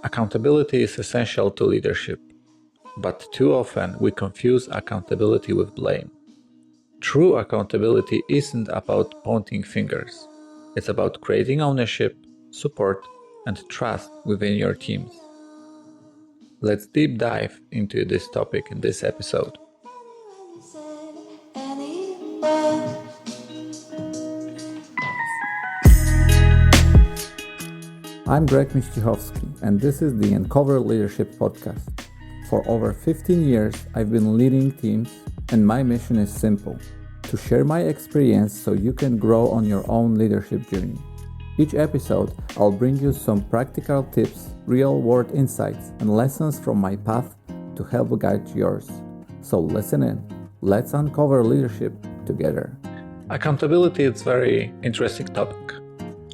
Accountability is essential to leadership, but too often we confuse accountability with blame. True accountability isn't about pointing fingers. It's about creating ownership, support, and trust within your teams. Let's deep dive into this topic in this episode. I'm Greg Miścichowski, and this is the Uncover Leadership Podcast. For over 15 years, I've been leading teams, and my mission is simple: to share my experience so you can grow on your own leadership journey. Each episode, I'll bring you some practical tips, real-world insights, and lessons from my path to help guide yours. So listen in. Let's uncover leadership together. Accountability is a very interesting topic.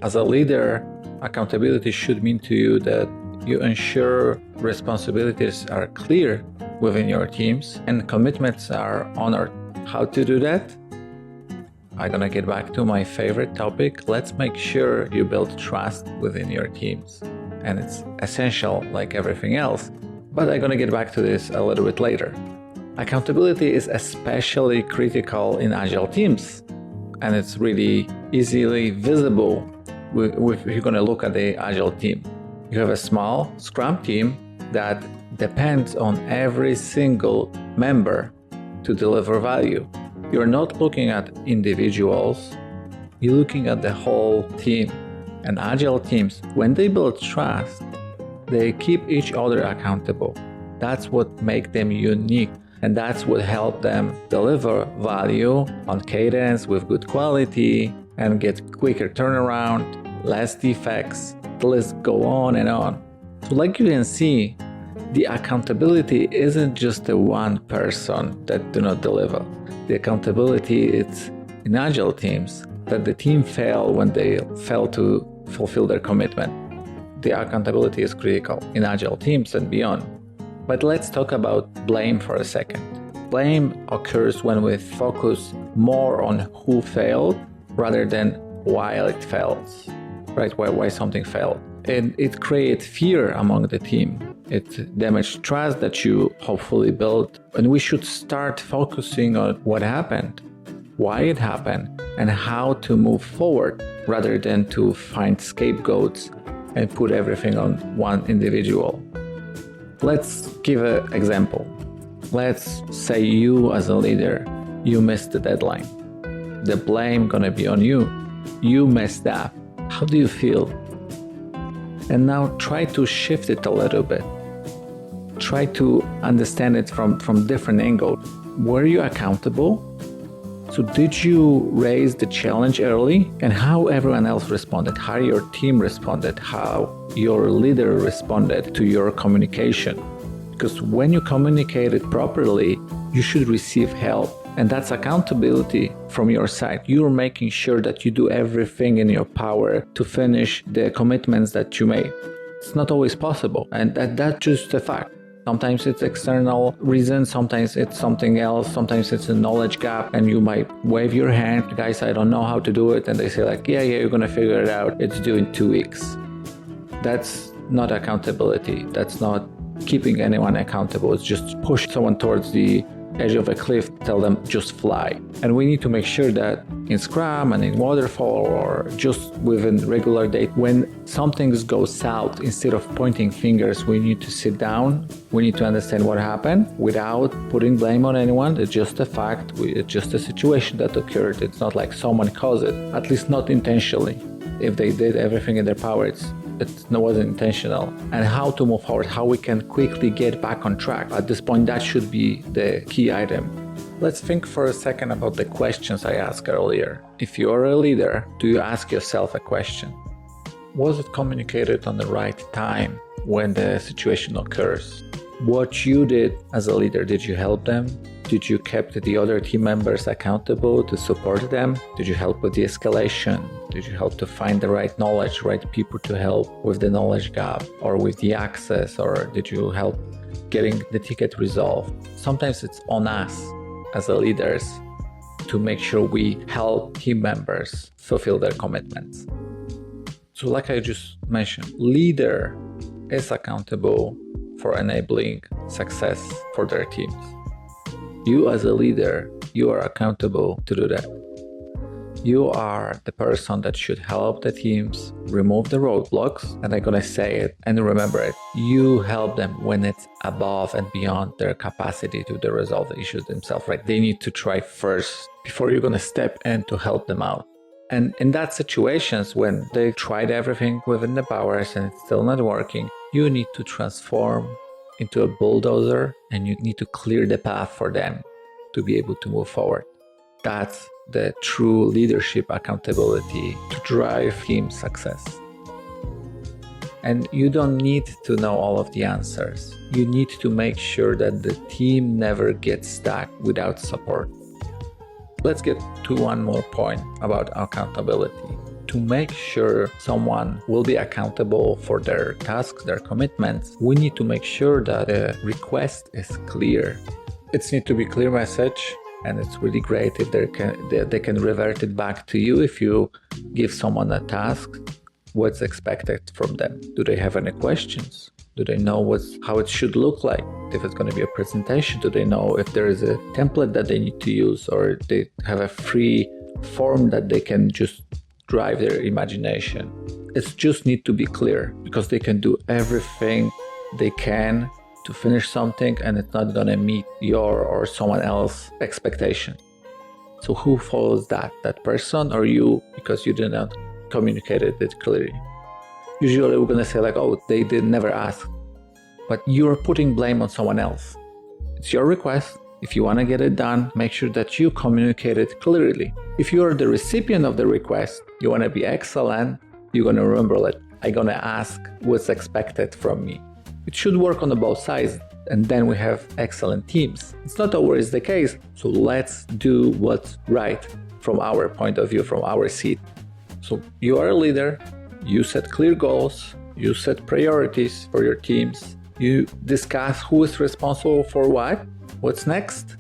As a leader, accountability should mean to you that you ensure responsibilities are clear within your teams and commitments are honored. How to do that? I'm gonna get back to my favorite topic. Let's make sure you build trust within your teams. And it's essential like everything else, but I'm gonna get back to this a little bit later. Accountability is especially critical in Agile teams, and it's really easily visible if you're going to look at the Agile team. You have a small Scrum team that depends on every single member to deliver value. You're not looking at individuals, you're looking at the whole team. And Agile teams, when they build trust, they keep each other accountable. That's what makes them unique, and that's what helps them deliver value on cadence with good quality and get quicker turnaround, less defects. The list go on and on. So like you can see, the accountability isn't just the one person that do not deliver. The accountability is in Agile teams that the team fail when they fail to fulfill their commitment. The accountability is critical in Agile teams and beyond. But let's talk about blame for a second. Blame occurs when we focus more on who failed rather than why it fails, right? Why something failed. And it creates fear among the team. It damages trust that you hopefully built. And we should start focusing on what happened, why it happened, and how to move forward rather than to find scapegoats and put everything on one individual. Let's give an example. Let's say you as a leader, you missed the deadline. The blame gonna be on you. You messed up. How do you feel? And now try to shift it a little bit. Try to understand it from different angles. Were you accountable? So did you raise the challenge early? And how everyone else responded? How your team responded? How your leader responded to your communication? Because when you communicate it properly, you should receive help. And that's accountability from your side. You're making sure that you do everything in your power to finish the commitments that you made. It's not always possible, and that's just a fact. Sometimes it's external reasons, sometimes it's something else, sometimes it's a knowledge gap, and you might wave your hand, guys, I don't know how to do it, and they say like, yeah, you're gonna figure it out, it's due in 2 weeks. That's not accountability. That's not keeping anyone accountable. It's just push someone towards the edge of a cliff, tell them just fly. And we need to make sure that in Scrum and in Waterfall or just within regular day, when something goes south, instead of pointing fingers, we need to sit down. We need to understand what happened without putting blame on anyone. It's just a fact. It's just a situation that occurred. It's not like someone caused it, at least not intentionally. If they did everything in their power, it wasn't intentional. And how to move forward, how we can quickly get back on track. At this point, that should be the key item. Let's think for a second about the questions I asked earlier. If you're a leader, do you ask yourself a question? Was it communicated on the right time when the situation occurs? What you did as a leader, did you help them? Did you keep the other team members accountable to support them? Did you help with the escalation? Did you help to find the right knowledge, right people to help with the knowledge gap or with the access? Or did you help getting the ticket resolved? Sometimes it's on us as leaders to make sure we help team members fulfill their commitments. So like I just mentioned, leader is accountable for enabling success for their teams. You as a leader, you are accountable to do that. You are the person that should help the teams remove the roadblocks, and I'm gonna say it and remember it. You help them when it's above and beyond their capacity to resolve the issues themselves, right? They need to try first before you're gonna step in to help them out. And in that situations, when they tried everything within the powers and it's still not working, you need to transform into a bulldozer and you need to clear the path for them to be able to move forward. That's the true leadership accountability to drive team success. And you don't need to know all of the answers. You need to make sure that the team never gets stuck without support. Let's get to one more point about accountability. To make sure someone will be accountable for their tasks, their commitments, we need to make sure that the request is clear. It needs to be a clear message, and it's really great if they can revert it back to you if you give someone a task, what's expected from them. Do they have any questions? Do they know how it should look like? If it's going to be a presentation, do they know if there is a template that they need to use, or they have a free form that they can just drive their imagination? It just needs to be clear, because they can do everything they can to finish something and it's not going to meet your or someone else's expectation. So who follows that person or you, because you did not communicate it clearly? Usually we're going to say like, oh, they did never ask, but you're putting blame on someone else. It's your request. If you want to get it done, make sure that you communicate it clearly. If you're the recipient of the request, you want to be excellent, you're going to remember that I'm going to ask what's expected from me. It should work on both sides, and then we have excellent teams. It's not always the case, so let's do what's right from our point of view, from our seat. So you are a leader, you set clear goals, you set priorities for your teams, you discuss who is responsible for what. What's next?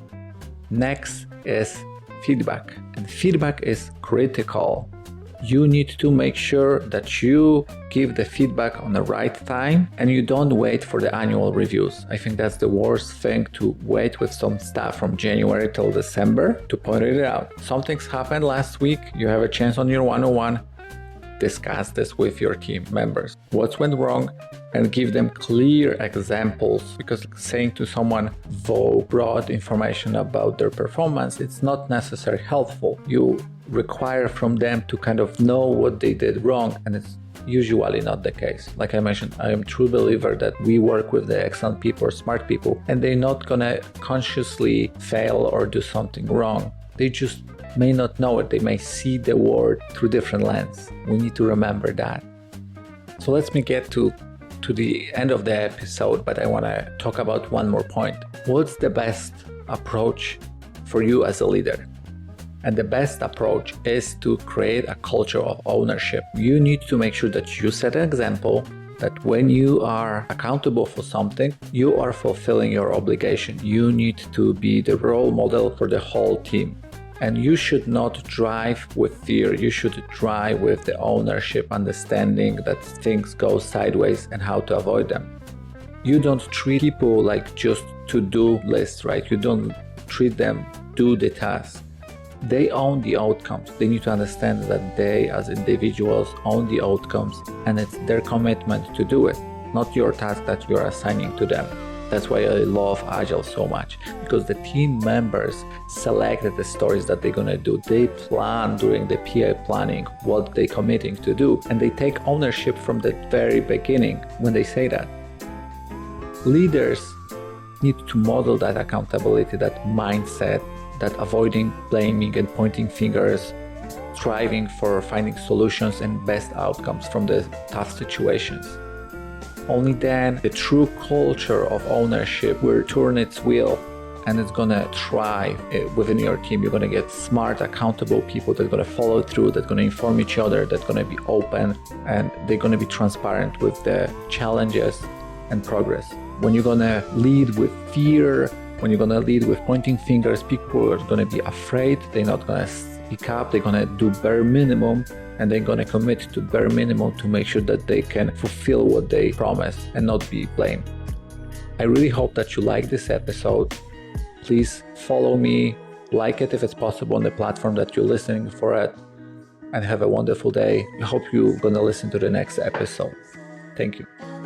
Next is feedback, and feedback is critical. You need to make sure that you give the feedback on the right time and you don't wait for the annual reviews. I think that's the worst thing, to wait with some stuff from January till December to point it out. Something's happened last week, you have a chance on your one-on-one, discuss this with your team members. What went wrong? And give them clear examples, because saying to someone broad information about their performance, it's not necessarily helpful. You require from them to kind of know what they did wrong, and it's usually not the case. Like I mentioned, I am a true believer that we work with the excellent people or smart people, and they're not gonna consciously fail or do something wrong. They just may not know it. They may see the world through different lens. We need to remember that. So let me get to the end of the episode, but I want to talk about one more point. What's the best approach for you as a leader? And the best approach is to create a culture of ownership. You need to make sure that you set an example, that when you are accountable for something, you are fulfilling your obligation. You need to be the role model for the whole team. And you should not drive with fear. You should drive with the ownership, understanding that things go sideways and how to avoid them. You don't treat people like just to-do lists, right? You don't treat them do the task. They own the outcomes. They need to understand that they as individuals own the outcomes, and it's their commitment to do it, not your task that you're assigning to them. That's why I love Agile so much, because the team members selected the stories that they're going to do. They plan during the PI planning what they're committing to do, and they take ownership from the very beginning when they say that. Leaders need to model that accountability, that mindset, that avoiding blaming and pointing fingers, striving for finding solutions and best outcomes from the tough situations. Only then the true culture of ownership will turn its wheel, and it's gonna thrive within your team. You're gonna get smart, accountable people that are gonna follow through, that are gonna inform each other, that are gonna be open, and they're gonna be transparent with the challenges and progress. When you're gonna lead with fear, when you're gonna lead with pointing fingers, people are gonna be afraid. They're not gonna speak up. They're gonna do bare minimum. and they're going to commit to bare minimum to make sure that they can fulfill what they promised and not be blamed. I really hope that you like this episode. Please follow me, like it if it's possible on the platform that you're listening for it, and have a wonderful day. I hope you're going to listen to the next episode. Thank you.